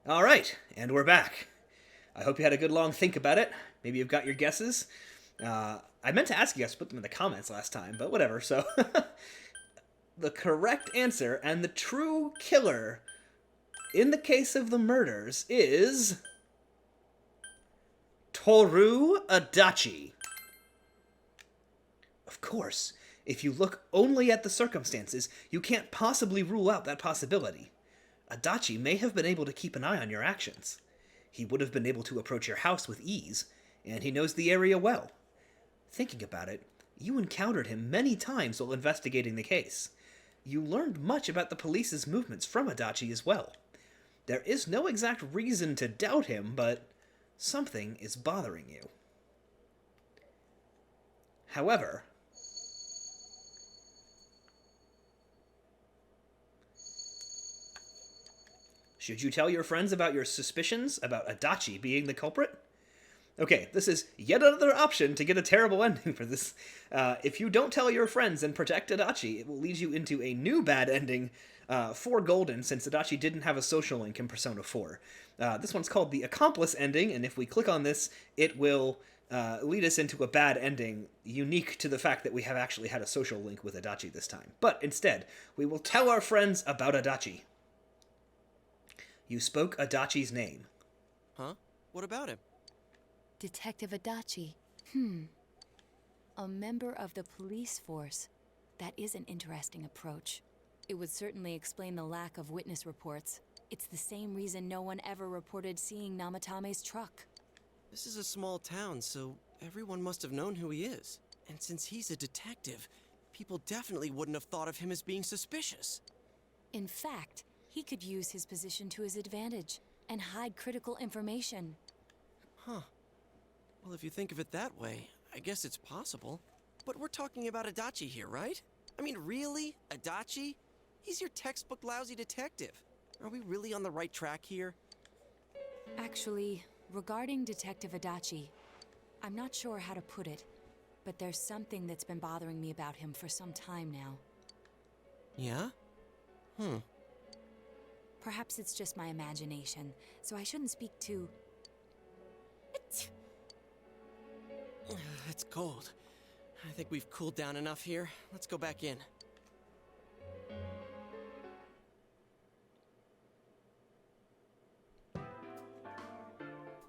All right, and we're back. I hope you had a good long think about it. Maybe you've got your guesses. I meant to ask you guys to put them in the comments last time, but whatever. So, the correct answer and the true killer in the case of the murders is Toru Adachi. Of course, if you look only at the circumstances, you can't possibly rule out that possibility. Adachi may have been able to keep an eye on your actions. He would have been able to approach your house with ease, and he knows the area well. Thinking about it, you encountered him many times while investigating the case. You learned much about the police's movements from Adachi as well. There is no exact reason to doubt him, but something is bothering you. However, should you tell your friends about your suspicions about Adachi being the culprit? Okay, this is yet another option to get a terrible ending for this. If you don't tell your friends and protect Adachi, it will lead you into a new bad ending for Golden, since Adachi didn't have a social link in Persona 4. This one's called the Accomplice ending, and if we click on this, it will lead us into a bad ending unique to the fact that we have actually had a social link with Adachi this time. But instead, we will tell our friends about Adachi. You spoke Adachi's name. Huh? What about him? Detective Adachi. A member of the police force. That is an interesting approach. It would certainly explain the lack of witness reports. It's the same reason no one ever reported seeing Namatame's truck. This is a small town, so everyone must have known who he is. And since he's a detective, people definitely wouldn't have thought of him as being suspicious. In fact, he could use his position to his advantage and hide critical information. Huh. Well, if you think of it that way, I guess it's possible. But we're talking about Adachi here, right? I mean, really? Adachi? He's your textbook lousy detective. Are we really on the right track here? Actually, regarding Detective Adachi, I'm not sure how to put it, but there's something that's been bothering me about him for some time now. Yeah? Perhaps it's just my imagination, so I shouldn't speak too... It's cold. I think we've cooled down enough here. Let's go back in.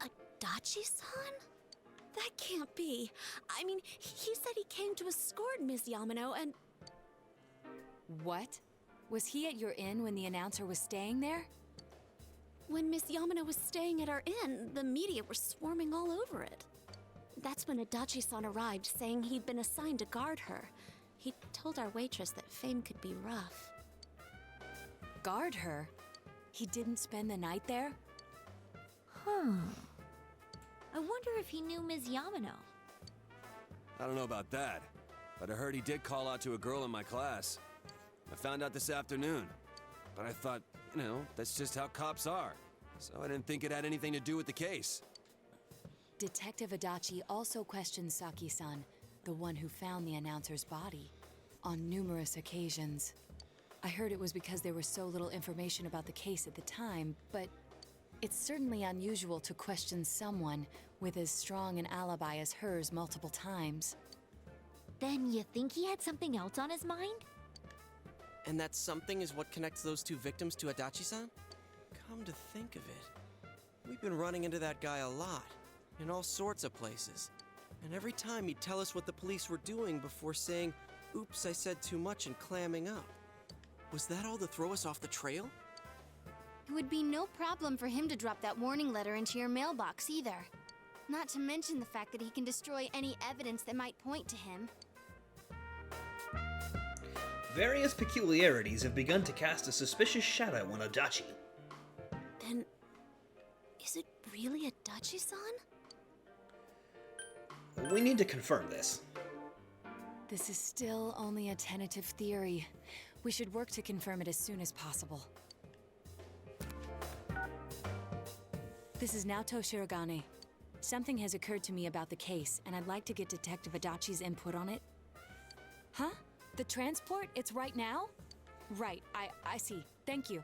Adachi-san? That can't be. I mean, he said he came to escort Miss Yamano and... What? Was he at your inn when the announcer was staying there? When Miss Yamano was staying at our inn, the media were swarming all over it. That's when Adachi-san arrived, saying he'd been assigned to guard her. He told our waitress that fame could be rough. Guard her? He didn't spend the night there? I wonder if he knew Ms. Yamano. I don't know about that, but I heard he did call out to a girl in my class. I found out this afternoon, but I thought, that's just how cops are. So I didn't think it had anything to do with the case. Detective Adachi also questioned Saki-san, the one who found the announcer's body, on numerous occasions. I heard it was because there was so little information about the case at the time, but it's certainly unusual to question someone with as strong an alibi as hers multiple times. Then you think he had something else on his mind? And that something is what connects those two victims to Adachi-san? Come to think of it, we've been running into that guy a lot, in all sorts of places. And every time he'd tell us what the police were doing before saying, "Oops, I said too much," and clamming up. Was that all to throw us off the trail? It would be no problem for him to drop that warning letter into your mailbox either. Not to mention the fact that he can destroy any evidence that might point to him. Various peculiarities have begun to cast a suspicious shadow on Adachi. Then, is it really Adachi-san? We need to confirm this. This is still only a tentative theory. We should work to confirm it as soon as possible. This is Naoto Shirogane. Something has occurred to me about the case, and I'd like to get Detective Adachi's input on it. Huh? The transport? It's right now? Right, I see. Thank you.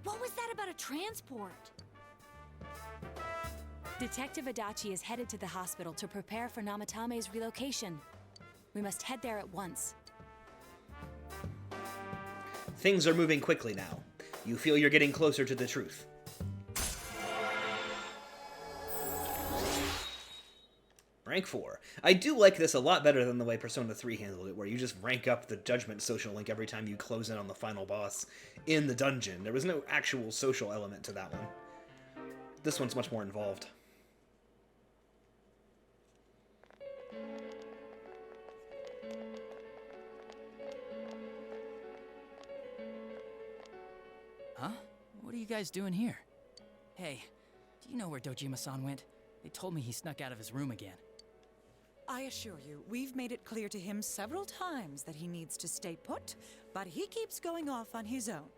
Whoa, was that about a transport? Detective Adachi is headed to the hospital to prepare for Namatame's relocation. We must head there at once. Things are moving quickly now. You feel you're getting closer to the truth. Rank 4. I do like this a lot better than the way Persona 3 handled it, where you just rank up the Judgment social link every time you close in on the final boss in the dungeon. There was no actual social element to that one. This one's much more involved. Huh? What are you guys doing here? Hey, do you know where Dojima-san went? They told me he snuck out of his room again. I assure you, we've made it clear to him several times that he needs to stay put, but he keeps going off on his own.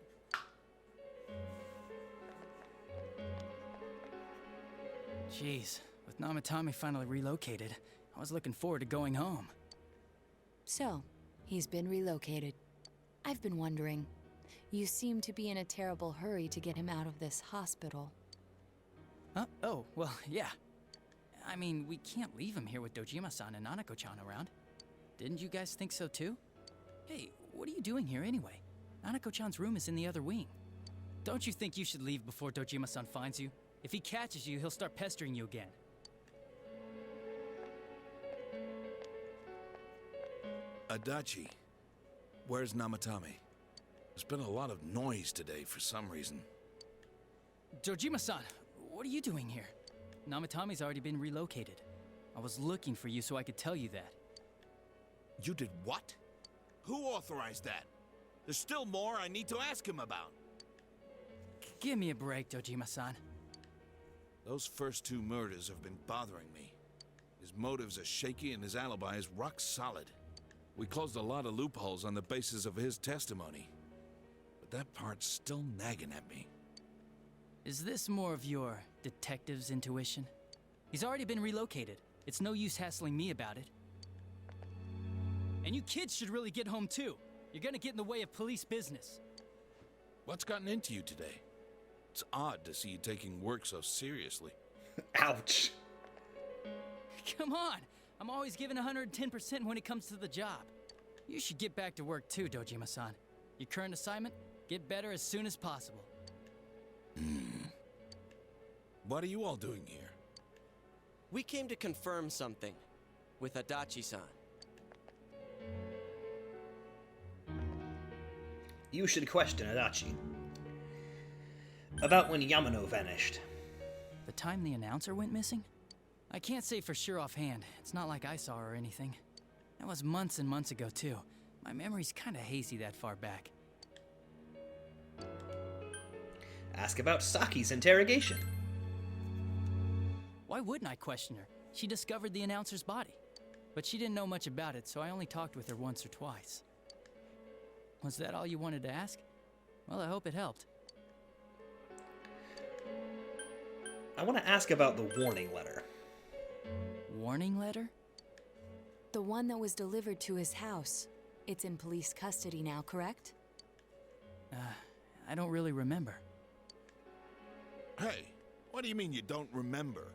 Jeez, with Namatame finally relocated, I was looking forward to going home. So, he's been relocated. I've been wondering. You seem to be in a terrible hurry to get him out of this hospital. Huh? Oh, well, yeah. I mean, we can't leave him here with Dojima-san and Nanako-chan around. Didn't you guys think so too? Hey, what are you doing here anyway? Nanako-chan's room is in the other wing. Don't you think you should leave before Dojima-san finds you? If he catches you, he'll start pestering you again. Adachi, where's Namatame? There's been a lot of noise today for some reason. Dojima-san, what are you doing here? Namatame's already been relocated. I was looking for you so I could tell you that. You did what? Who authorized that? There's still more I need to ask him about. Give me a break, Dojima-san. Those first two murders have been bothering me. His motives are shaky and his alibi is rock solid. We closed a lot of loopholes on the basis of his testimony. But that part's still nagging at me. Is this more of your detective's intuition? He's already been relocated. It's no use hassling me about it. And you kids should really get home too. You're gonna get in the way of police business. What's gotten into you today? It's odd to see you taking work so seriously. Ouch. Come on! I'm always giving 110% when it comes to the job. You should get back to work too, Dojima-san. Your current assignment? Get better as soon as possible. What are you all doing here? We came to confirm something with Adachi-san. You should question Adachi. About when Yamano vanished. The time the announcer went missing? I can't say for sure offhand. It's not like I saw her or anything. That was months and months ago too. My memory's kinda hazy that far back. Ask about Saki's interrogation. Why wouldn't I question her? She discovered the announcer's body. But she didn't know much about it, so I only talked with her once or twice. Was that all you wanted to ask? Well, I hope it helped. I want to ask about the warning letter. Warning letter? The one that was delivered to his house. It's in police custody now, correct? I don't really remember. Hey, what do you mean you don't remember?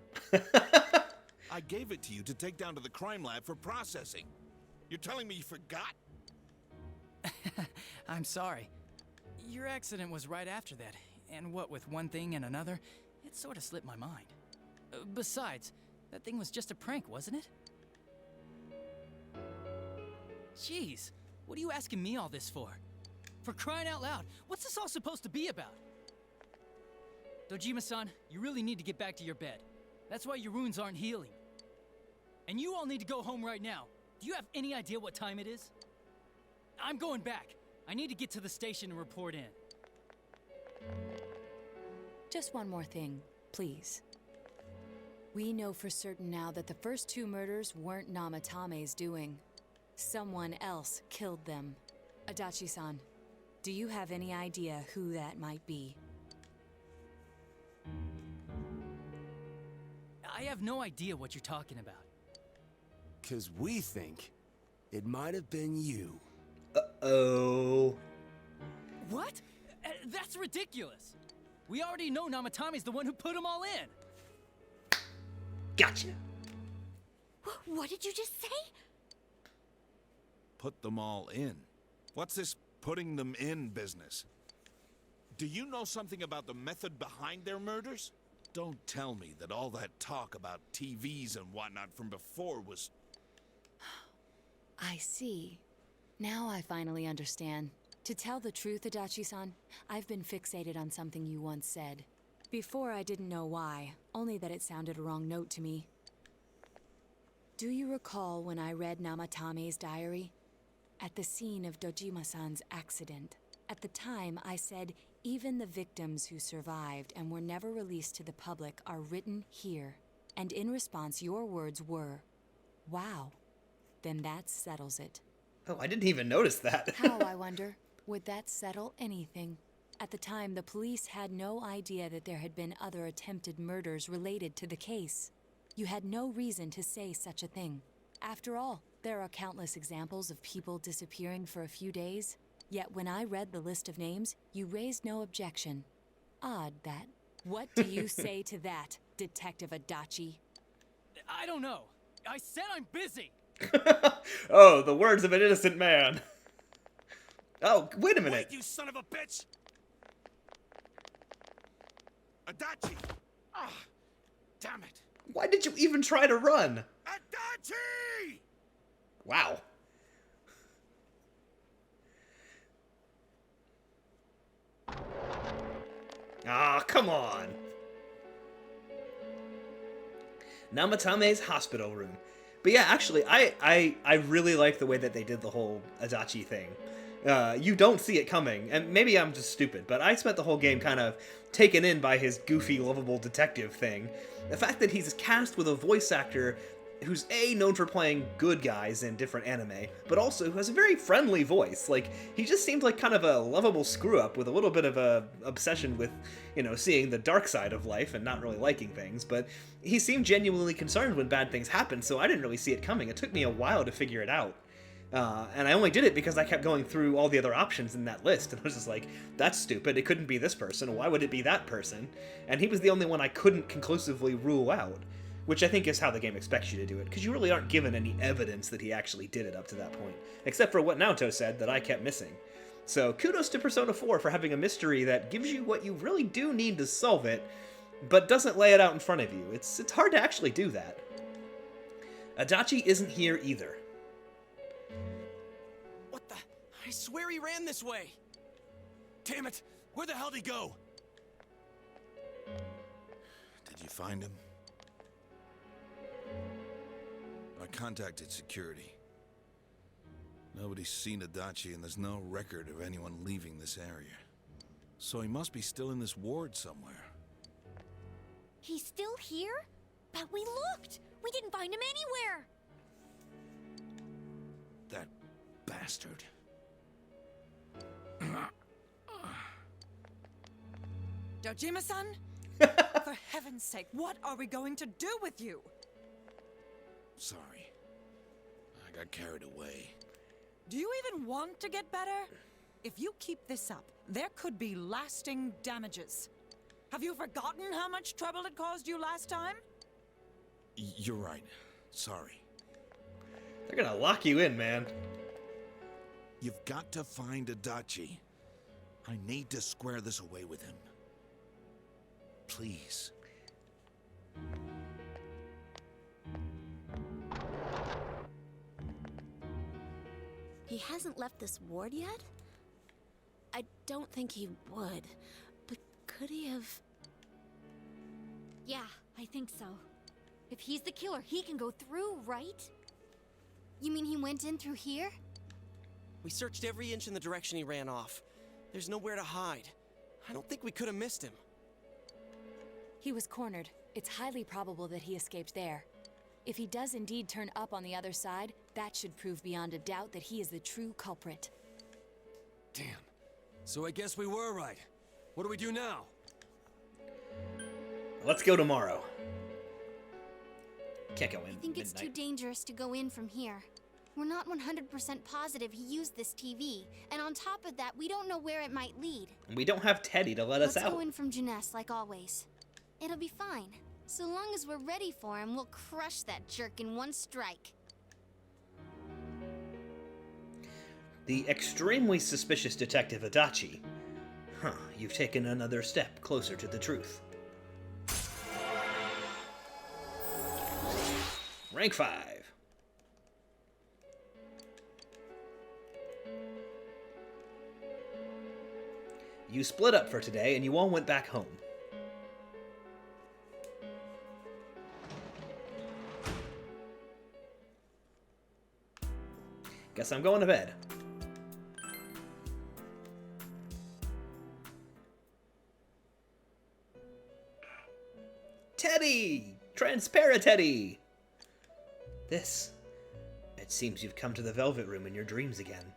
I gave it to you to take down to the crime lab for processing. You're telling me you forgot? I'm sorry. Your accident was right after that, and what with one thing and another, it sort of slipped my mind. Besides, that thing was just a prank, wasn't it? Jeez, what are you asking me all this for? For crying out loud, what's this all supposed to be about? Dojima-san, you really need to get back to your bed. That's why your wounds aren't healing. And you all need to go home right now. Do you have any idea what time it is? I'm going back. I need to get to the station and report in. Just one more thing, please. We know for certain now that the first two murders weren't Namatame's doing. Someone else killed them. Adachi-san, do you have any idea who that might be? I have no idea what you're talking about. 'Cause we think it might have been you. Uh-oh. What? That's ridiculous. We already know Namatame's the one who put them all in. Gotcha. What did you just say? Put them all in. What's this putting them in business? Do you know something about the method behind their murders? Don't tell me that all that talk about TVs and whatnot from before was... I see. Now I finally understand. To tell the truth, Adachi-san, I've been fixated on something you once said. Before I didn't know why, only that it sounded a wrong note to me. Do you recall when I read Namatame's diary? At the scene of Dojima-san's accident. At the time, I said, even the victims who survived and were never released to the public are written here. And in response, your words were, wow. Then that settles it. Oh, I didn't even notice that. How, I wonder? Would that settle anything? At the time, the police had no idea that there had been other attempted murders related to the case. You had no reason to say such a thing. After all, there are countless examples of people disappearing for a few days. Yet when I read the list of names, you raised no objection. Odd that. What do you say to that, Detective Adachi? I don't know. I said I'm busy. Oh, the words of an innocent man. Oh, wait a minute. Wait, you son of a bitch! Adachi! Ah, damn it! Why did you even try to run? Adachi! Wow. Ah, come on. Namatame's hospital room. But yeah, actually, I really like the way that they did the whole Adachi thing. You don't see it coming, and maybe I'm just stupid, but I spent the whole game kind of taken in by his goofy, lovable detective thing. The fact that he's cast with a voice actor who's A, known for playing good guys in different anime, but also who has a very friendly voice. Like, he just seemed like kind of a lovable screw-up with a little bit of a obsession with, you know, seeing the dark side of life and not really liking things, but he seemed genuinely concerned when bad things happened, so I didn't really see it coming. It took me a while to figure it out. And I only did it because I kept going through all the other options in that list, and I was just like, that's stupid, it couldn't be this person, why would it be that person? And he was the only one I couldn't conclusively rule out. Which I think is how the game expects you to do it, because you really aren't given any evidence that he actually did it up to that point, except for what Naoto said that I kept missing. So kudos to Persona 4 for having a mystery that gives you what you really do need to solve it, but doesn't lay it out in front of you. It's hard to actually do that. Adachi isn't here either. What the? I swear he ran this way. Damn it! Where the hell did he go? Did you find him? I contacted security. Nobody's seen Adachi, and there's no record of anyone leaving this area. So he must be still in this ward somewhere. He's still here? But we looked! We didn't find him anywhere! That bastard. Dojima-san? For heaven's sake, what are we going to do with you? Sorry. I got carried away. Do you even want to get better? If you keep this up, there could be lasting damages. Have you forgotten how much trouble it caused you last time? You're right. Sorry. They're gonna lock you in, man. You've got to find Adachi. I need to square this away with him. Please. He hasn't left this ward yet? I don't think he would. But could he have... Yeah, I think so. If he's the killer, he can go through, right? You mean he went in through here? We searched every inch in the direction he ran off. There's nowhere to hide. I don't think we could have missed him. He was cornered. It's highly probable that he escaped there. If he does indeed turn up on the other side, that should prove beyond a doubt that he is the true culprit. Damn. So I guess we were right. What do we do now? Let's go tomorrow. Can't go in I think it's too midnight. dangerous to go in from here. We're not 100% positive he used this TV, and on top of that, we don't know where it might lead. And we don't have Teddy to let us Let's out. go in from Jeunesse like always. It'll be fine. So long as we're ready for him, we'll crush that jerk in one strike. The extremely suspicious Detective Adachi. Huh, you've taken another step closer to the truth. Rank 5. You split up for today and you all went back home. Guess I'm going to bed. Teddy! Transparent Teddy! This. It seems you've come to the Velvet Room in your dreams again.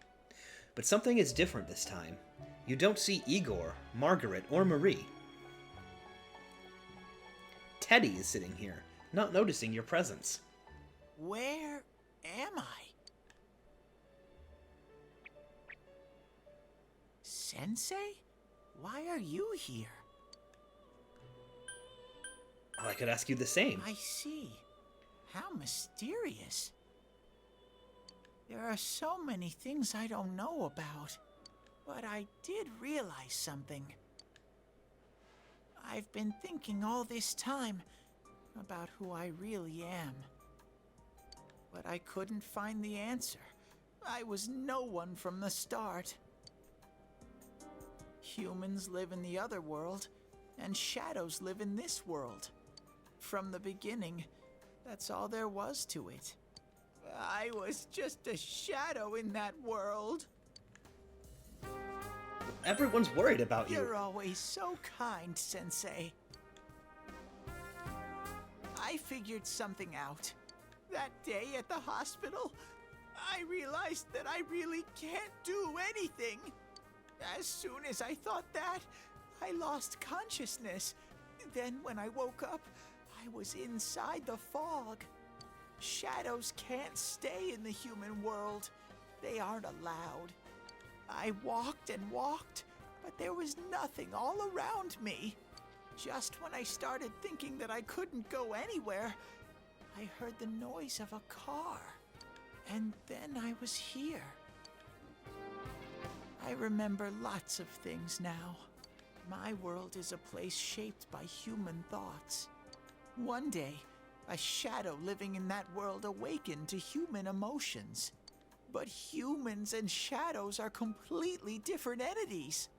But something is different this time. You don't see Igor, Margaret, or Marie. Teddy is sitting here, not noticing your presence. Where am I? Sensei? Why are you here? Oh, I could ask you the same. I see. How mysterious. There are so many things I don't know about. But I did realize something. I've been thinking all this time about who I really am. But I couldn't find the answer. I was no one from the start. Humans live in the other world, and shadows live in this world. From the beginning, that's all there was to it. I was just a shadow in that world. Everyone's worried about you. You're always so kind, Sensei. I figured something out. That day at the hospital, I realized that I really can't do anything. As soon as I thought that, I lost consciousness. Then when I woke up, I was inside the fog. Shadows can't stay in the human world. They aren't allowed. I walked and walked, but there was nothing all around me. Just when I started thinking that I couldn't go anywhere, I heard the noise of a car. And then I was here. I remember lots of things now. My world is a place shaped by human thoughts. One day, a shadow living in that world awakened to human emotions. But humans and shadows are completely different entities.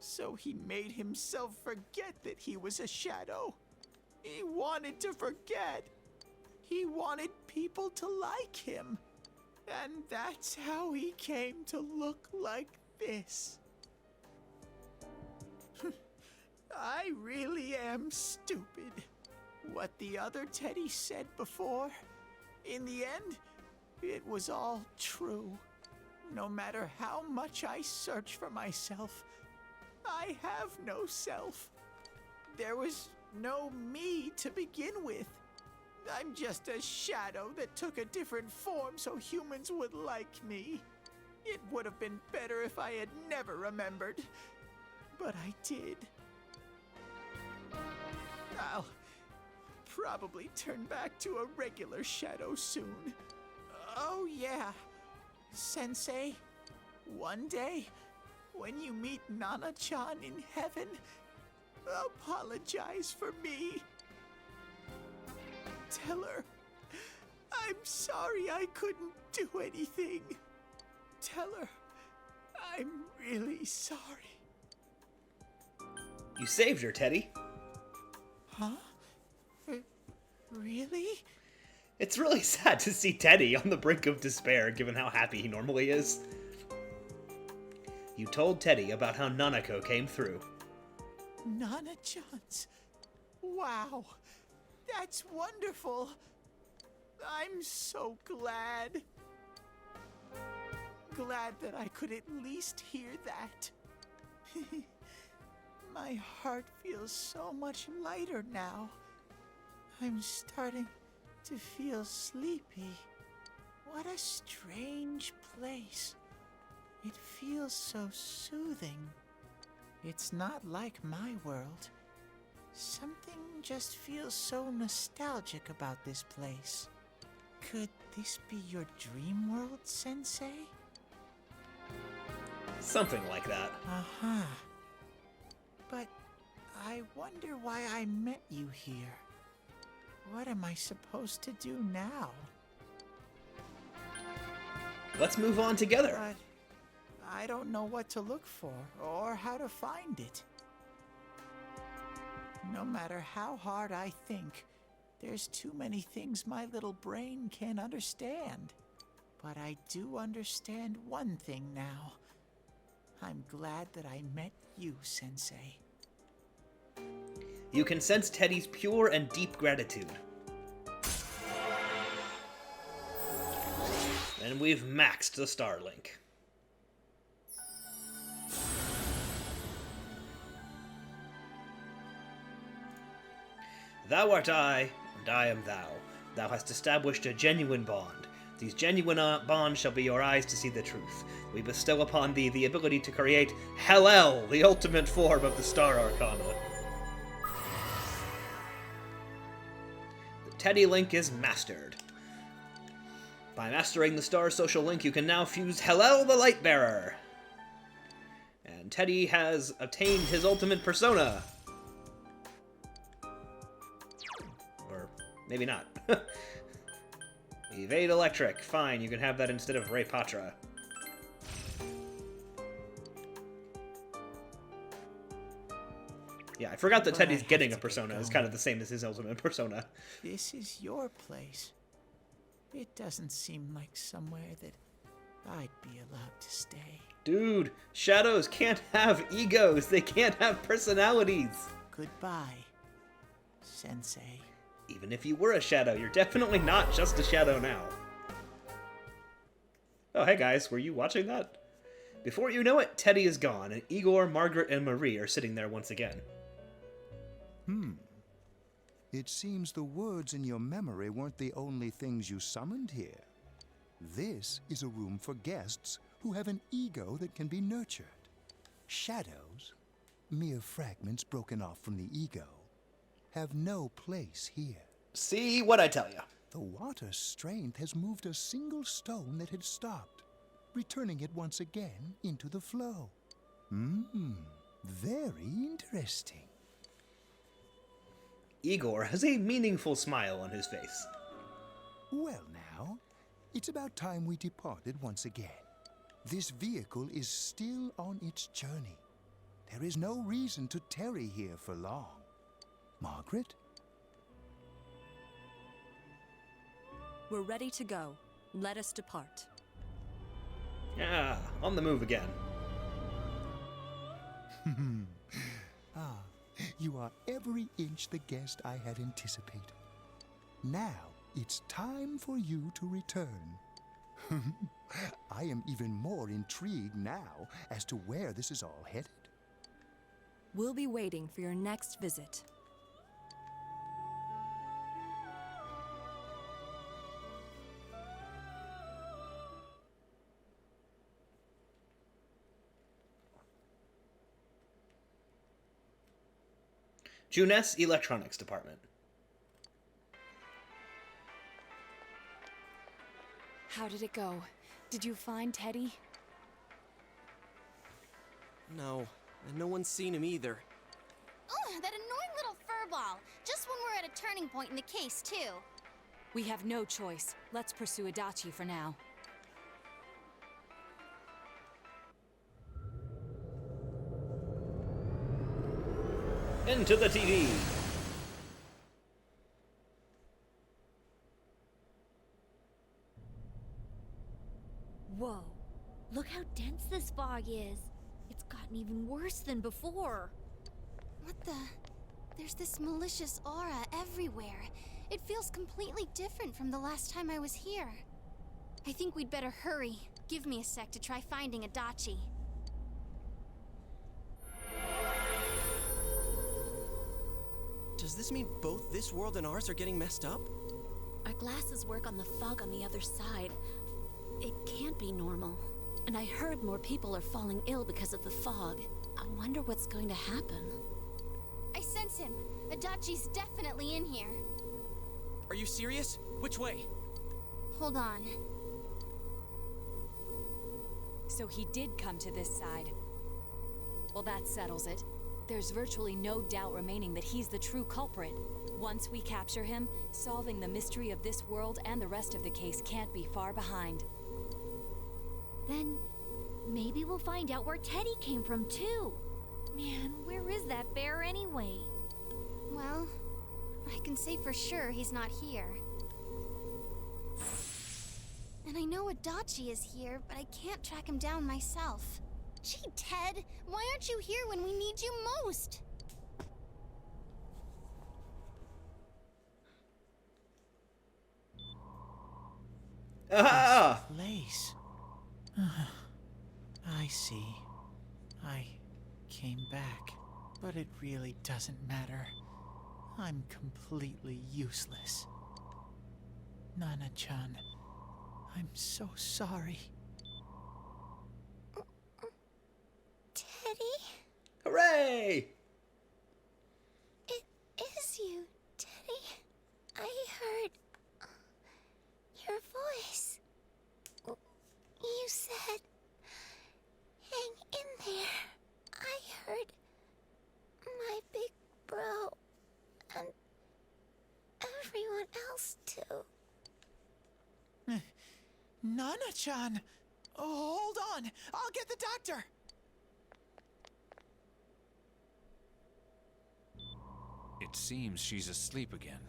So he made himself forget that he was a shadow. He wanted to forget. He wanted people to like him. And that's how he came to look like this. I really am stupid. What the other Teddy said before, in the end, it was all true. No matter how much I search for myself, I have no self. There was no me to begin with. I'm just a shadow that took a different form so humans would like me. It would have been better if I had never remembered, but I did. I'll probably turn back to a regular shadow soon. Oh yeah, Sensei, one day, when you meet Nana-chan in heaven, apologize for me. Tell her, I'm sorry I couldn't do anything. Tell her, I'm really sorry. You saved her, Teddy. Huh? Really? It's really sad to see Teddy on the brink of despair, given how happy he normally is. You told Teddy about how Nanako came through. Nana-chan's. Wow, that's wonderful. I'm so glad. Glad that I could at least hear that. My heart feels so much lighter now. I'm starting to feel sleepy. What a strange place. It feels so soothing. It's not like my world. Something just feels so nostalgic about this place. Could this be your dream world, Sensei? Something like that. Uh-huh. But I wonder why I met you here. What am I supposed to do now? Let's move on together. But I don't know what to look for or how to find it. No matter how hard I think, there's too many things my little brain can't understand. But I do understand one thing now. I'm glad that I met you, Sensei. You can sense Teddy's pure and deep gratitude. And we've maxed the Starlink. Thou art I, and I am thou. Thou hast established a genuine bond. These genuine bonds shall be your eyes to see the truth. We bestow upon thee the ability to create Hellel, the ultimate form of the Star Arcana. The Teddy Link is mastered. By mastering the Star Social Link, you can now fuse Hellel the Lightbearer. And Teddy has obtained his ultimate persona. Or maybe not. Evade Electric. Fine, you can have that instead of Ray Patra. Yeah, I forgot that Teddy's getting a persona is kind of the same as his ultimate persona. This is your place. It doesn't seem like somewhere that I'd be allowed to stay. Dude, shadows can't have egos. They can't have personalities. Goodbye, Sensei. Even if you were a shadow, you're definitely not just a shadow now. Oh, hey guys, were you watching that? Before you know it, Teddy is gone, and Igor, Margaret, and Marie are sitting there once again. It seems the words in your memory weren't the only things you summoned here. This is a room for guests who have an ego that can be nurtured. Shadows, mere fragments broken off from the ego, have no place here. See what I tell you. The water's strength has moved a single stone that had stopped, returning it once again into the flow. Very interesting. Igor has a meaningful smile on his face. Well now, it's about time we departed once again. This vehicle is still on its journey. There is no reason to tarry here for long. Margaret? We're ready to go. Let us depart. Ah, on the move again. You are every inch the guest I had anticipated. Now, it's time for you to return. I am even more intrigued now as to where this is all headed. We'll be waiting for your next visit. Juness Electronics Department. How did it go? Did you find Teddy? No, and no one's seen him either. Oh, that annoying little furball! Just when we're at a turning point in the case, too. We have no choice. Let's pursue Adachi for now. Into the TV. Whoa. Look how dense this fog is. It's gotten even worse than before. What the? There's this malicious aura everywhere. It feels completely different from the last time I was here. I think we'd better hurry. Give me a sec to try finding Adachi. Does this mean both this world and ours are getting messed up? Our glasses work on the fog on the other side. be normal. And I heard more people are falling ill because of the fog. I wonder what's going to happen. I sense him. Adachi's definitely in here. Are you serious? Which way? Hold on. So he did come to this side. Well, that settles it. There's virtually no doubt remaining that he's the true culprit. Once we capture him, solving the mystery of this world and the rest of the case can't be far behind. Then maybe we'll find out where Teddy came from too. Man, where is that bear anyway? Well, I can say for sure he's not here. And I know Adachi is here, but I can't track him down myself. Gee, Ted, why aren't you here when we need you most? Ah! Place. I see. I came back, but it really doesn't matter. I'm completely useless. Nana-chan, I'm so sorry. Teddy? Hooray! It is you, Teddy. I heard your voice. You said, hang in there. I heard my big bro and everyone else too. Nana-chan! Oh, hold on! I'll get the doctor! It seems she's asleep again.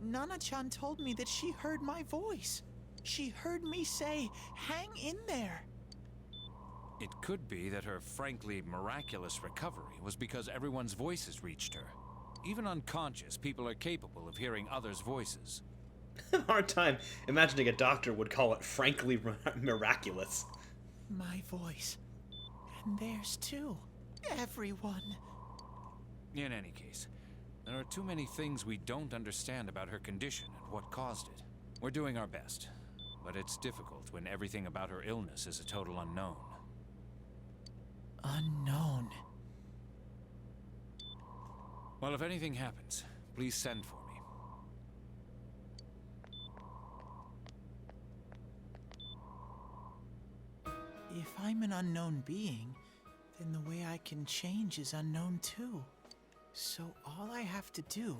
Nana-chan told me that she heard my voice. She heard me say, hang in there. It could be that her frankly miraculous recovery was because everyone's voices reached her. Even unconscious, people are capable of hearing others' voices. Hard time imagining a doctor would call it frankly miraculous. My voice. And theirs too. Everyone. In any case, there are too many things we don't understand about her condition and what caused it. We're doing our best, but it's difficult when everything about her illness is a total unknown. Unknown. Well, if anything happens, please send for me. If I'm an unknown being, then the way I can change is unknown too. So all I have to do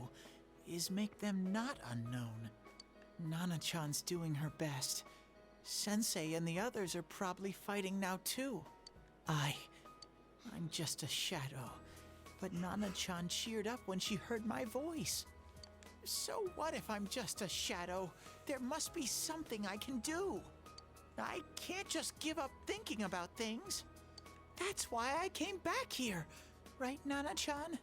is make them not unknown. Nana-chan's doing her best. Sensei and the others are probably fighting now too. I'm just a shadow. But Nana-chan cheered up when she heard my voice. So what if I'm just a shadow? There must be something I can do. I can't just give up thinking about things. That's why I came back here. Right, Nana-chan?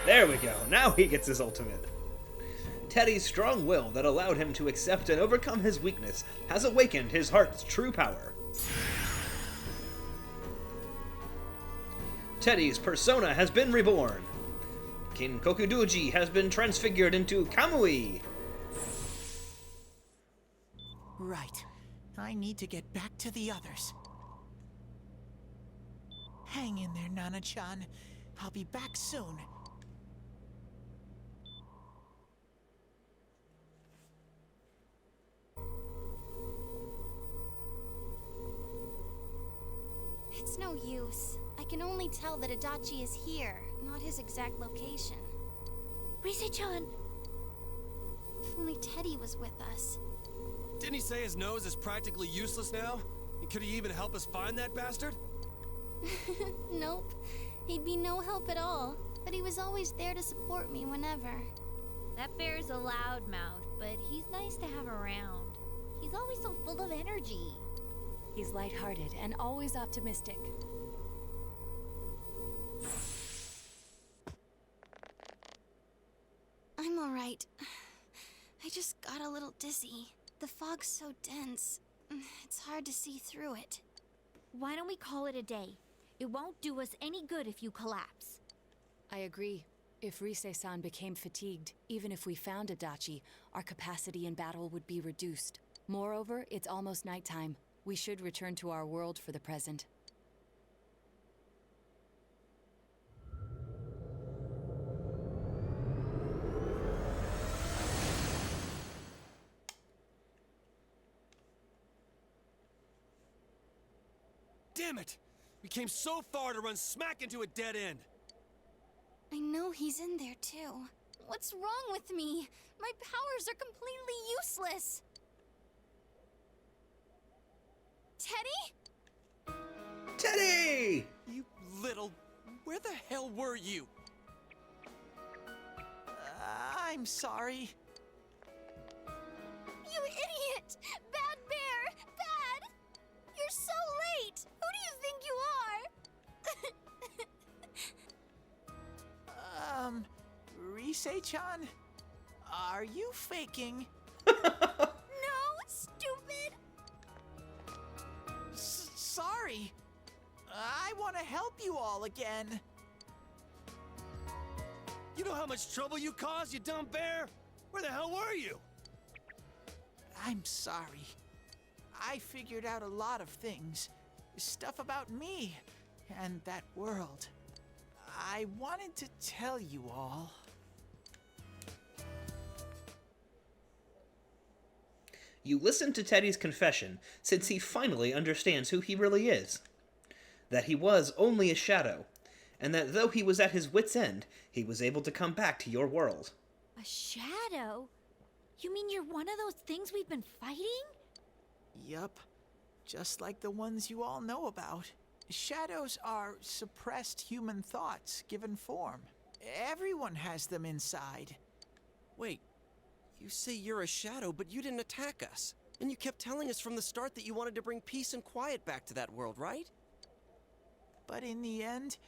There we go. Now he gets his ultimate. Teddy's strong will that allowed him to accept and overcome his weakness has awakened his heart's true power. Teddy's persona has been reborn. Kinkokudoji has been transfigured into Kamui. Right. I need to get back to the others. Hang in there, Nana-chan. I'll be back soon. It's no use. I can only tell that Adachi is here, not his exact location. Rise-chan! If only Teddy was with us. Didn't he say his nose is practically useless now? And could he even help us find that bastard? Nope. He'd be no help at all. But he was always there to support me whenever. That bear's a loudmouth, but he's nice to have around. He's always so full of energy. He's lighthearted and always optimistic. I'm alright. I just got a little dizzy. The fog's so dense. It's hard to see through it. Why don't we call it a day? It won't do us any good if you collapse. I agree. If Rise-san became fatigued, even if we found Adachi, our capacity in battle would be reduced. Moreover, it's almost nighttime. We should return to our world for the present. Damn it! We came so far to run smack into a dead end. I know he's in there too. What's wrong with me? My powers are completely useless. Teddy? Teddy! You little... Where the hell were you? I'm sorry. You idiot! Bad bear! Bad! You're so late! Who do you think you are? Rise-chan? Are you faking? No, stupid! Sorry. I want to help you all again. You know how much trouble you caused, you dumb bear? Where the hell were you? I'm sorry. I figured out a lot of things. Stuff about me and that world. I wanted to tell you all. You listen to Teddy's confession, since he finally understands who he really is. That he was only a shadow, and that though he was at his wit's end, he was able to come back to your world. A shadow? You mean you're one of those things we've been fighting? Yup. Just like the ones you all know about. Shadows are suppressed human thoughts given form. Everyone has them inside. Wait, you say you're a shadow, but you didn't attack us. And you kept telling us from the start that you wanted to bring peace and quiet back to that world, right? But in the end,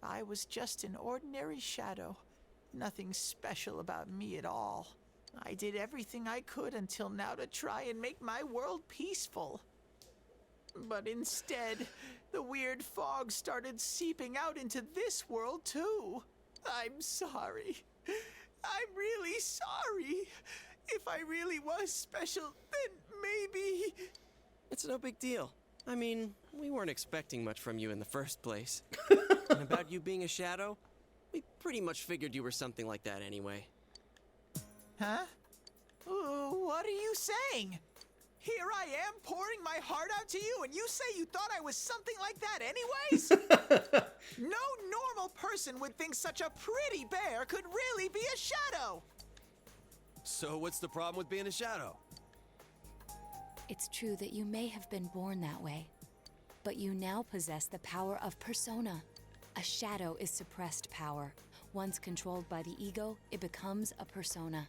I was just an ordinary shadow. Nothing special about me at all. I did everything I could until now to try and make my world peaceful. But instead, the weird fog started seeping out into this world too. I'm sorry. I'm really sorry. If I really was special, then maybe... It's no big deal. I mean, we weren't expecting much from you in the first place. And about you being a shadow, we pretty much figured you were something like that anyway. Huh? What are you saying? Here I am pouring my heart out to you, and you say you thought I was something like that anyways? No normal person would think such a pretty bear could really be a shadow. So what's the problem with being a shadow? It's true that you may have been born that way, but you now possess the power of persona. A shadow is suppressed power. Once controlled by the ego, it becomes a persona.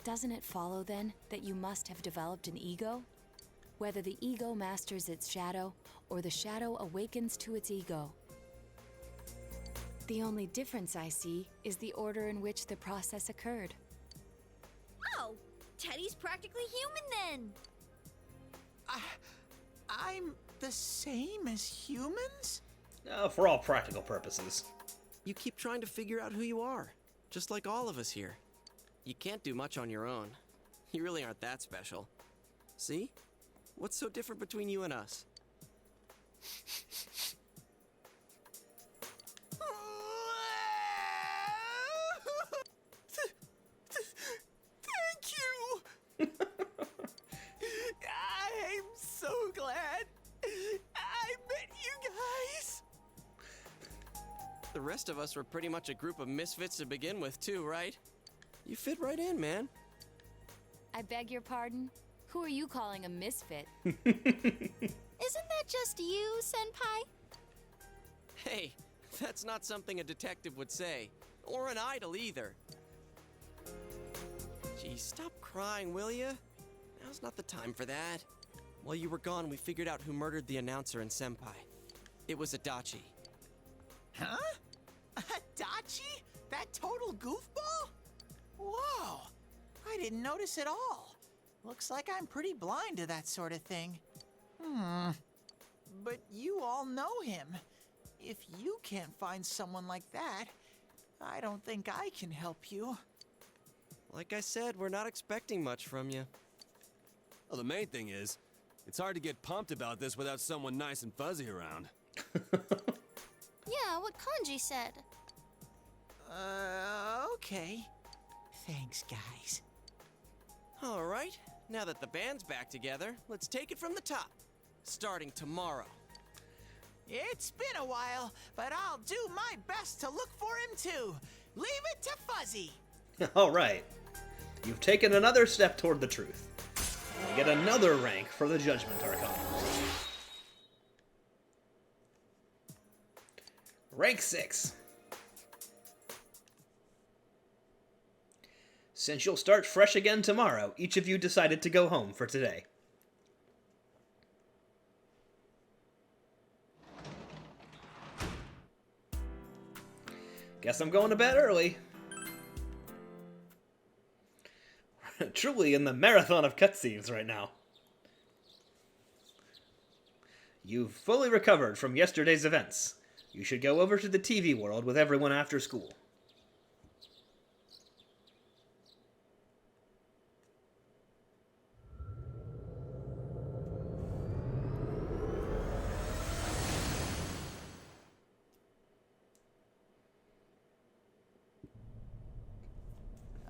Doesn't it follow, then, that you must have developed an ego? Whether the ego masters its shadow, or the shadow awakens to its ego. The only difference I see is the order in which the process occurred. Oh, Teddy's practically human then! I'm the same as humans? For all practical purposes. You keep trying to figure out who you are, just like all of us here. You can't do much on your own. You really aren't that special. See? What's so different between you and us? Thank you! I'm so glad I met you guys! The rest of us were pretty much a group of misfits to begin with, too, right? You fit right in, man. I beg your pardon? Who are you calling a misfit? Isn't that just you, Senpai? Hey, that's not something a detective would say. Or an idol, either. Gee, stop crying, will ya? Now's not the time for that. While you were gone, we figured out who murdered the announcer and Senpai. It was Adachi. Huh? Adachi? That total goofball? Whoa! I didn't notice at all. Looks like I'm pretty blind to that sort of thing. But you all know him. If you can't find someone like that, I don't think I can help you. Like I said, we're not expecting much from you. Well, the main thing is, it's hard to get pumped about this without someone nice and fuzzy around. Yeah, what Kanji said. Okay. Thanks, guys. All right, now that the band's back together, let's take it from the top. Starting tomorrow. It's been a while, but I'll do my best to look for him too. Leave it to Fuzzy. All right. You've taken another step toward the truth. You get another rank for the Judgment Arcana. Rank 6. Since you'll start fresh again tomorrow, each of you decided to go home for today. Guess I'm going to bed early. Truly in the marathon of cutscenes right now. You've fully recovered from yesterday's events. You should go over to the TV world with everyone after school.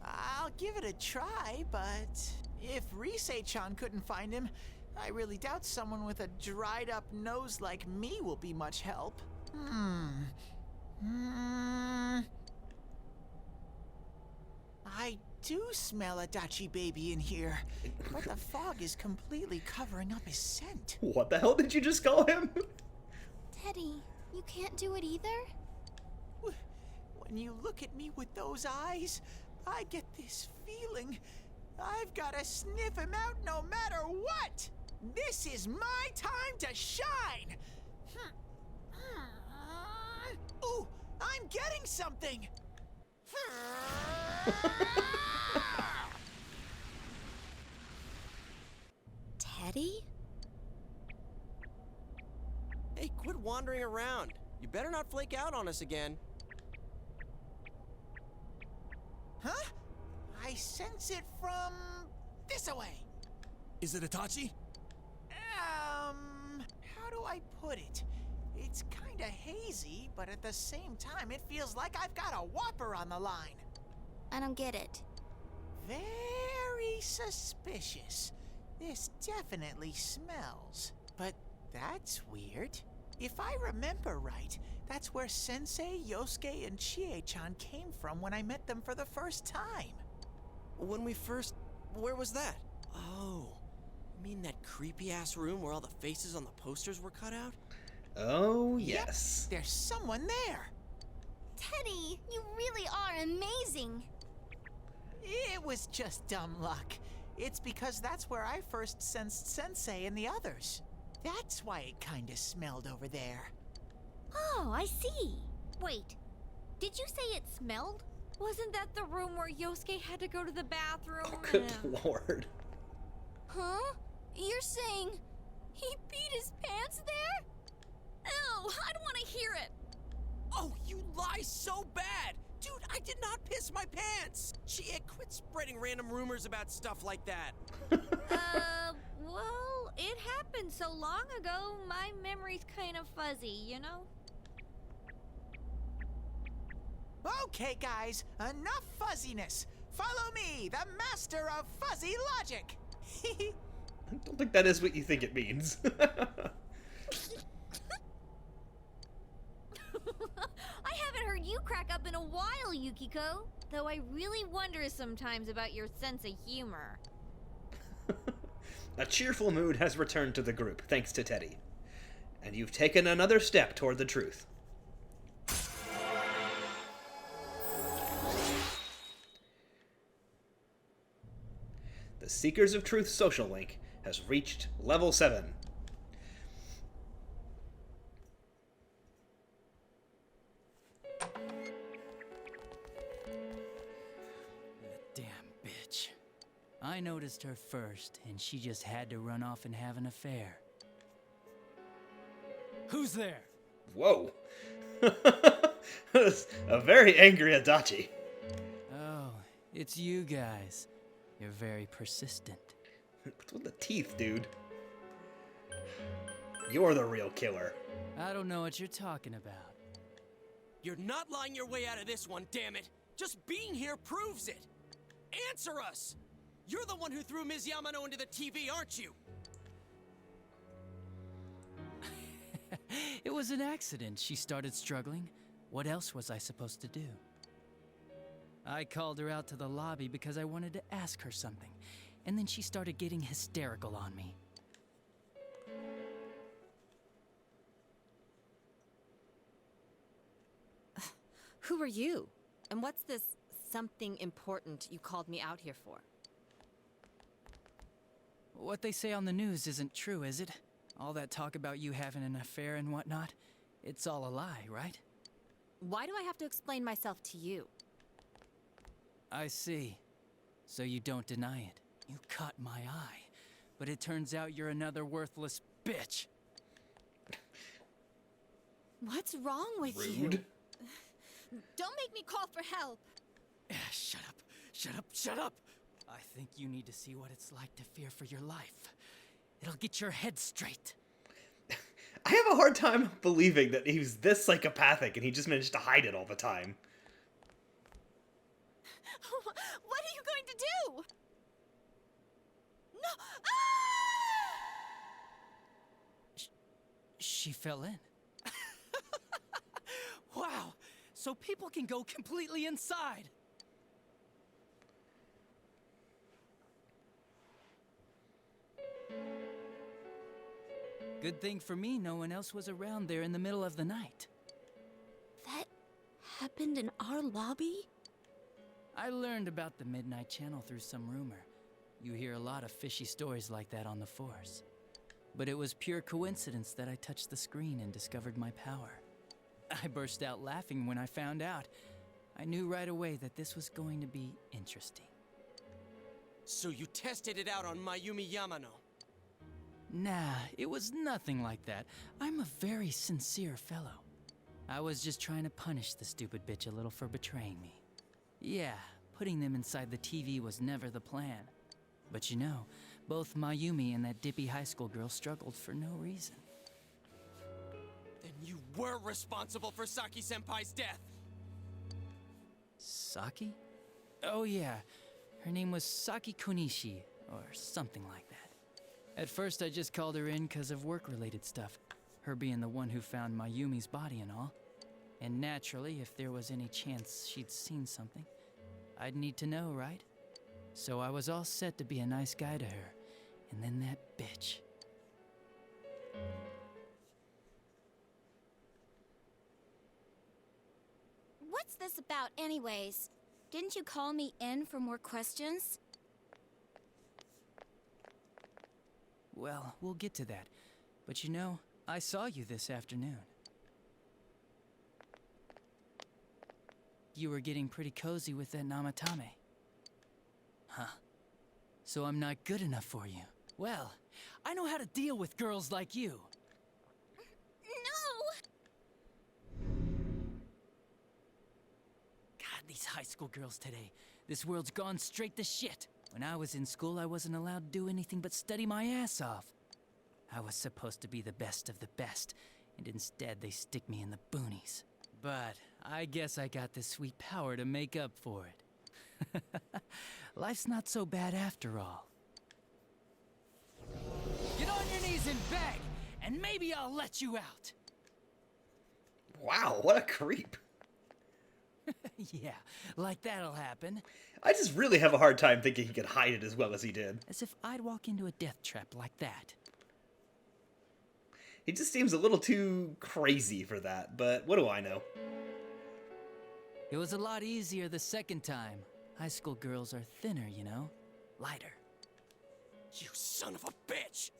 I'll give it a try, but if Risei-chan couldn't find him, I really doubt someone with a dried up nose like me will be much help. I do smell a Dachi baby in here, but the fog is completely covering up his scent. What the hell did you just call him? Teddy, you can't do it either? When you look at me with those eyes, I get this feeling I've got to sniff him out no matter what! This is my time to shine! Ooh, I'm getting something! Teddy? Hey, quit wandering around. You better not flake out on us again. Huh? I sense it from this away. Is it Itachi? How do I put it? It's kinda hazy, but at the same time, it feels like I've got a whopper on the line. I don't get it. Very suspicious. This definitely smells. But that's weird. If I remember right, that's where Sensei, Yosuke, and Chie-chan came from when I met them for the first time. When we first... Where was that? Oh, you mean that creepy-ass room where all the faces on the posters were cut out? Oh, yes. Yep, there's someone there. Teddy, you really are amazing. It was just dumb luck. It's because that's where I first sensed Sensei and the others. That's why it kinda smelled over there. Oh, I see. Wait, did you say it smelled? Wasn't that the room where Yosuke had to go to the bathroom? Oh, good lord. Huh? You're saying he peed his pants there? Ew, I don't want to hear it. Oh, you lie so bad! Dude, I did not piss my pants! Quit spreading random rumors about stuff like that. Well, it happened so long ago, my memory's kind of fuzzy, you know? Okay, guys, enough fuzziness. Follow me, the master of fuzzy logic. I don't think that is what you think it means. I haven't heard you crack up in a while, Yukiko. Though I really wonder sometimes about your sense of humor. A cheerful mood has returned to the group, thanks to Teddy. And you've taken another step toward the truth. The Seekers of Truth social link has reached level 7. Damn bitch. I noticed her first, and she just had to run off and have an affair. Who's there? Whoa. A very angry Adachi. Oh, it's you guys. You're very persistent. What's with the teeth, dude? You're the real killer. I don't know what you're talking about. You're not lying your way out of this one, damn it! Just being here proves it! Answer us! You're the one who threw Ms. Yamano into the TV, aren't you? It was an accident. She started struggling. What else was I supposed to do? I called her out to the lobby because I wanted to ask her something, and then she started getting hysterical on me. Who are you? And what's this something important you called me out here for? What they say on the news isn't true, is it? All that talk about you having an affair and whatnot? It's all a lie, right? Why do I have to explain myself to you? I see. So you don't deny it. You caught my eye. But it turns out you're another worthless bitch. What's wrong with Rude. you? Don't make me call for help. Shut up. Shut up. Shut up. I think you need to see what it's like to fear for your life. It'll get your head straight. I have a hard time believing that he was this psychopathic and he just managed to hide it all the time. What are you going to do? No! She fell in. Wow. So people can go completely inside. Good thing for me, no one else was around there in the middle of the night. That happened in our lobby? I learned about the Midnight Channel through some rumor. You hear a lot of fishy stories like that on the force. But it was pure coincidence that I touched the screen and discovered my power. I burst out laughing when I found out. I knew right away that this was going to be interesting. So you tested it out on Mayumi Yamano? Nah, it was nothing like that. I'm a very sincere fellow. I was just trying to punish the stupid bitch a little for betraying me. Yeah, putting them inside the TV was never the plan. But you know, both Mayumi and that dippy high school girl struggled for no reason. Then you were responsible for Saki-senpai's death! Saki? Oh yeah, her name was Saki Konishi, or something like that. At first I just called her in because of work-related stuff, her being the one who found Mayumi's body and all. And naturally, if there was any chance she'd seen something, I'd need to know, right? So I was all set to be a nice guy to her, and then that bitch. What's this about anyways? Didn't you call me in for more questions? Well, we'll get to that. But you know, I saw you this afternoon. You were getting pretty cozy with that Namatame. Huh. So I'm not good enough for you. Well, I know how to deal with girls like you. No! God, these high school girls today. This world's gone straight to shit. When I was in school, I wasn't allowed to do anything but study my ass off. I was supposed to be the best of the best, and instead they stick me in the boonies. But I guess I got the sweet power to make up for it. Life's not so bad after all. Get on your knees and beg, and maybe I'll let you out. Wow, what a creep. Yeah, like that'll happen. I just really have a hard time thinking he could hide it as well as he did. As if I'd walk into a death trap like that. He just seems a little too crazy for that, but what do I know? It was a lot easier the second time. High school girls are thinner, you know? Lighter. You son of a bitch!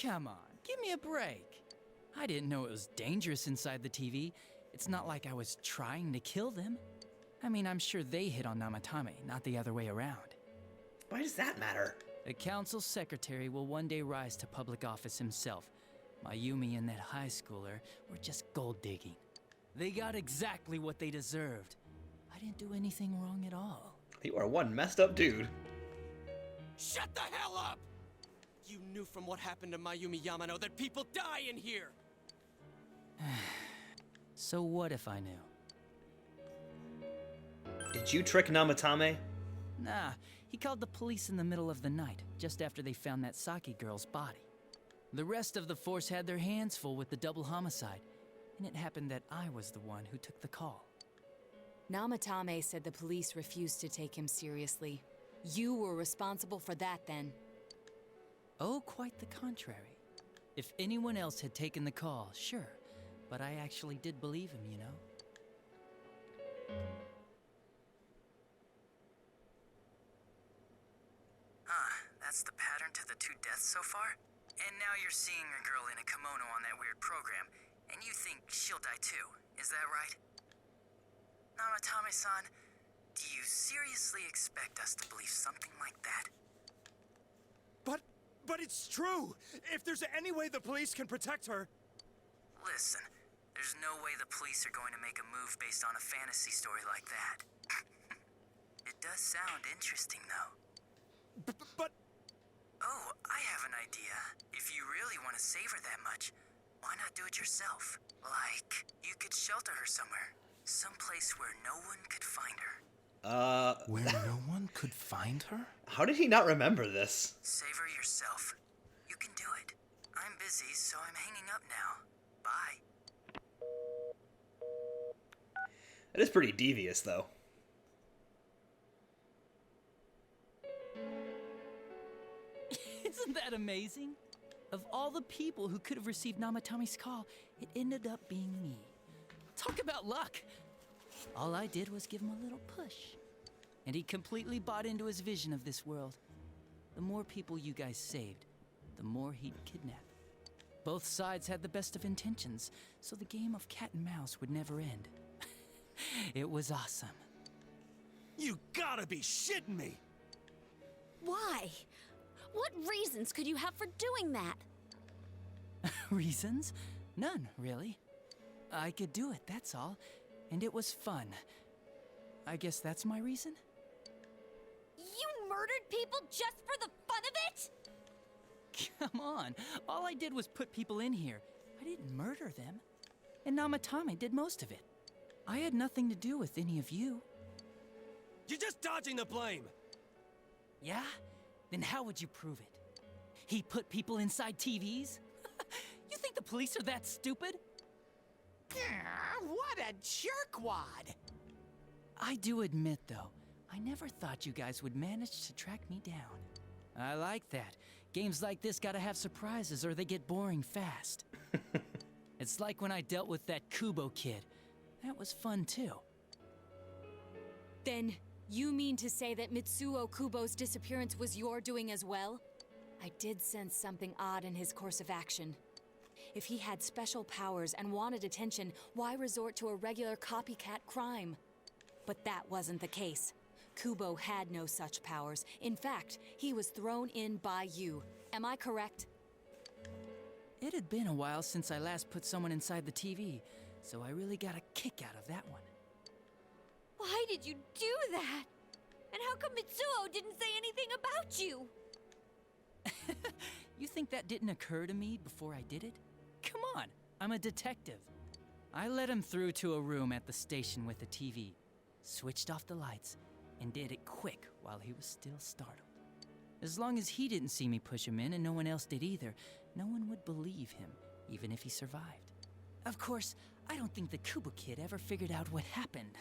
Come on, give me a break. I didn't know it was dangerous inside the TV. It's not like I was trying to kill them. I mean, I'm sure they hit on Namatame, not the other way around. Why does that matter? The council secretary will one day rise to public office himself. Mayumi and that high schooler were just gold digging. They got exactly what they deserved. I didn't do anything wrong at all. You are one messed up dude. Shut the hell up! You knew from what happened to Mayumi Yamano that people die in here! So what if I knew? Did you trick Namatame? Nah, he called the police in the middle of the night, just after they found that Saki girl's body. The rest of the force had their hands full with the double homicide, and it happened that I was the one who took the call. Namatame said the police refused to take him seriously. You were responsible for that then. Oh, quite the contrary. If anyone else had taken the call, sure, but I actually did believe him, you know? That's the pattern to the 2 deaths so far? And now you're seeing a girl in a kimono on that weird program, and you think she'll die too, is that right? Namatame-san, do you seriously expect us to believe something like that? But it's true! If there's any way the police can protect her... Listen, there's no way the police are going to make a move based on a fantasy story like that. It does sound interesting, though. But... Oh, I have an idea. If you really want to save her that much, why not do it yourself? Like, you could shelter her somewhere. Someplace where no one could find her. Where no one could find her? How did he not remember this? Save her yourself. You can do it. I'm busy, so I'm hanging up now. Bye. That is pretty devious, though. Isn't that amazing? Of all the people who could have received Namatame's call, it ended up being me. Talk about luck! All I did was give him a little push. And he completely bought into his vision of this world. The more people you guys saved, the more he'd kidnap. Both sides had the best of intentions, so the game of cat and mouse would never end. It was awesome. You gotta be shitting me! Why? What reasons could you have for doing that? Reasons? None, really. I could do it, that's all. And it was fun. I guess that's my reason? You murdered people just for the fun of it? Come on, all I did was put people in here. I didn't murder them. And Namatame did most of it. I had nothing to do with any of you. You're just dodging the blame! Yeah? Then how would you prove it? He put people inside TVs? You think the police are that stupid? What a jerkwad! I do admit, though, I never thought you guys would manage to track me down. I like that. Games like this gotta have surprises or they get boring fast. It's like when I dealt with that Kubo kid. That was fun, too. Then, you mean to say that Mitsuo Kubo's disappearance was your doing as well? I did sense something odd in his course of action. If he had special powers and wanted attention, why resort to a regular copycat crime? But that wasn't the case. Kubo had no such powers. In fact, he was thrown in by you. Am I correct? It had been a while since I last put someone inside the TV, so I really got a kick out of that one. Why did you do that? And how come Mitsuo didn't say anything about you? You think that didn't occur to me before I did it? Come on, I'm a detective. I let him through to a room at the station with a TV, switched off the lights, and did it quick while he was still startled. As long as he didn't see me push him in and no one else did either, no one would believe him, even if he survived. Of course, I don't think the Kubo kid ever figured out what happened.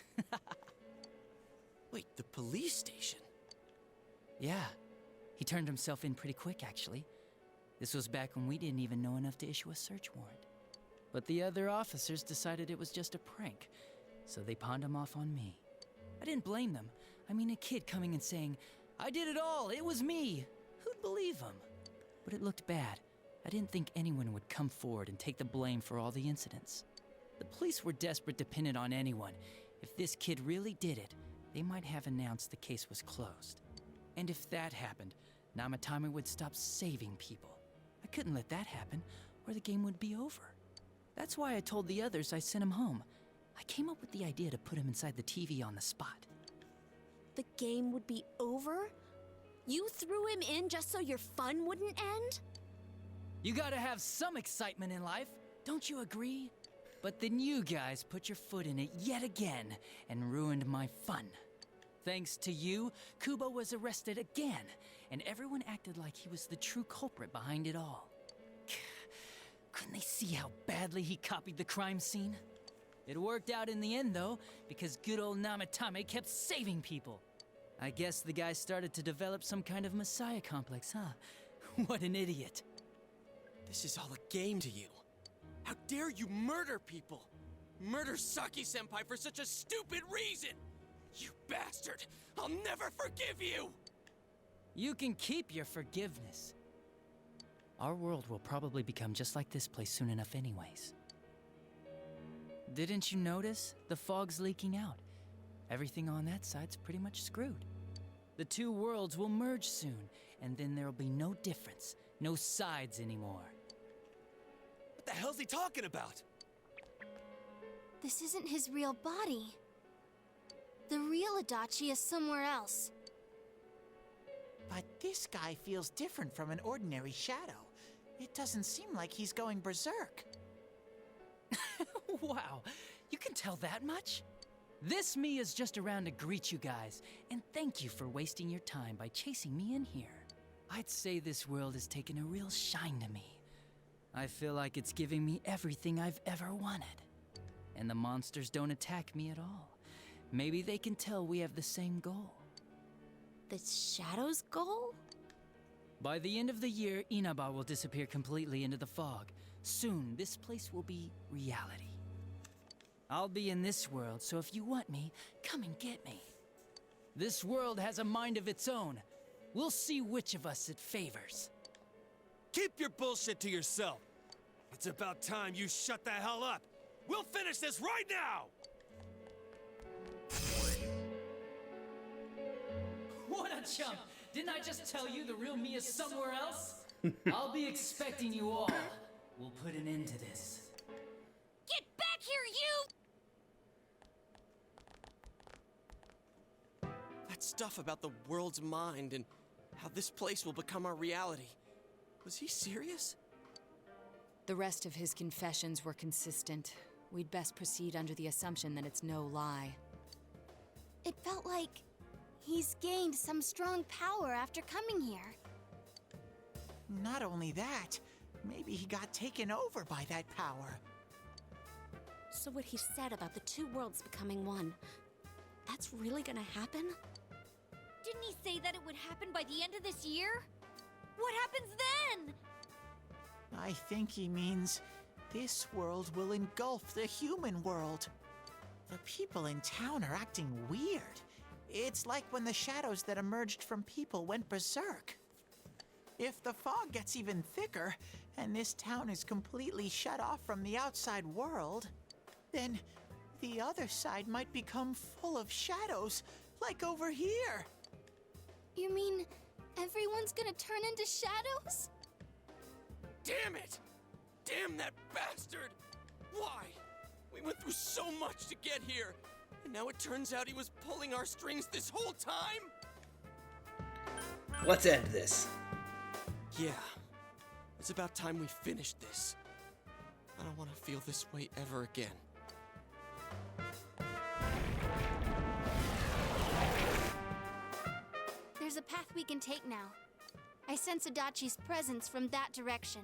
Wait, the police station? Yeah, he turned himself in pretty quick, actually. This was back when we didn't even know enough to issue a search warrant. But the other officers decided it was just a prank, so they pawned him off on me. I didn't blame them. I mean, a kid coming and saying, "I did it all, it was me." Who'd believe him? But it looked bad. I didn't think anyone would come forward and take the blame for all the incidents. The police were desperate to pin it on anyone. If this kid really did it, they might have announced the case was closed. And if that happened, Namatame would stop saving people. I couldn't let that happen, or the game would be over. That's why I told the others I sent him home. I came up with the idea to put him inside the TV on the spot. The game would be over? You threw him in just so your fun wouldn't end? You gotta have some excitement in life, don't you agree? But then you guys put your foot in it yet again and ruined my fun. Thanks to you, Kubo was arrested again, and everyone acted like he was the true culprit behind it all. Couldn't they see how badly he copied the crime scene? It worked out in the end, though, because good old Namatame kept saving people. I guess the guy started to develop some kind of messiah complex, huh? What an idiot. This is all a game to you. How dare you murder people? Murder Saki-senpai for such a stupid reason! You bastard! I'll never forgive you! You can keep your forgiveness. Our world will probably become just like this place soon enough anyways. Didn't you notice? The fog's leaking out. Everything on that side's pretty much screwed. The two worlds will merge soon, and then there'll be no difference, no sides anymore. What the hell's he talking about? This isn't his real body. The real Adachi is somewhere else. But this guy feels different from an ordinary shadow. It doesn't seem like he's going berserk. Wow, you can tell that much? This me is just around to greet you guys, and thank you for wasting your time by chasing me in here. I'd say this world has taken a real shine to me. I feel like it's giving me everything I've ever wanted. And the monsters don't attack me at all. Maybe they can tell we have the same goal. The Shadow's goal? By the end of the year, Inaba will disappear completely into the fog. Soon, this place will be reality. I'll be in this world, so if you want me, come and get me. This world has a mind of its own. We'll see which of us it favors. Keep your bullshit to yourself. It's about time you shut the hell up. We'll finish this right now! What a chump! Didn't I just tell you the real me is somewhere else? I'll be expecting you all. We'll put an end to this. Get back here, you! That stuff about the world's mind and how this place will become our reality. Was he serious? The rest of his confessions were consistent. We'd best proceed under the assumption that it's no lie. It felt like he's gained some strong power after coming here. Not only that, maybe he got taken over by that power. So what he said about the two worlds becoming one, that's really gonna happen? Didn't he say that it would happen by the end of this year? What happens then? I think he means this world will engulf the human world. The people in town are acting weird. It's like when the shadows that emerged from people went berserk. If the fog gets even thicker, and this town is completely shut off from the outside world, then the other side might become full of shadows, like over here. You mean everyone's gonna turn into shadows? Damn it! Damn that bastard! Why? We went through so much to get here, and now it turns out he was pulling our strings this whole time? Let's end this. Yeah. It's about time we finished this. I don't want to feel this way ever again. There's a path we can take now. I sense Adachi's presence from that direction.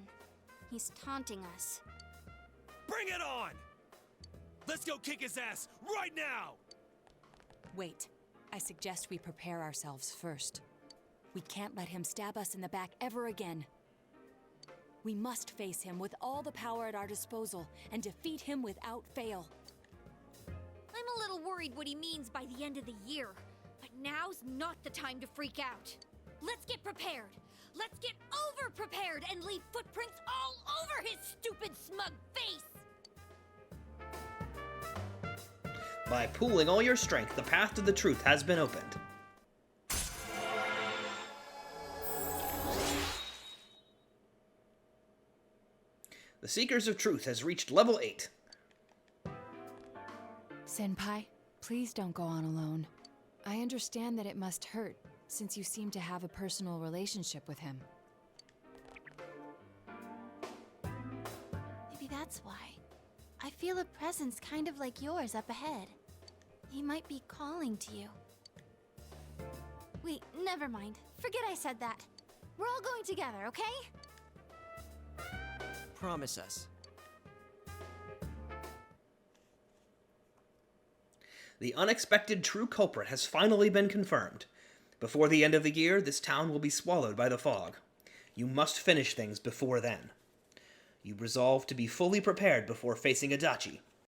He's taunting us. Bring it on! Let's go kick his ass right now! Wait. I suggest we prepare ourselves first. We can't let him stab us in the back ever again. We must face him with all the power at our disposal and defeat him without fail. I'm a little worried what he means by the end of the year, but now's not the time to freak out. Let's get prepared. Let's get over-prepared and leave footprints all over his stupid, smug face! By pooling all your strength, the path to the truth has been opened. The Seekers of Truth has reached level 8. Senpai, please don't go on alone. I understand that it must hurt, since you seem to have a personal relationship with him. Maybe that's why. I feel a presence kind of like yours up ahead. He might be calling to you. Wait, never mind. Forget I said that. We're all going together, okay? Promise us. The unexpected true culprit has finally been confirmed. Before the end of the year, this town will be swallowed by the fog. You must finish things before then. You resolve to be fully prepared before facing Adachi.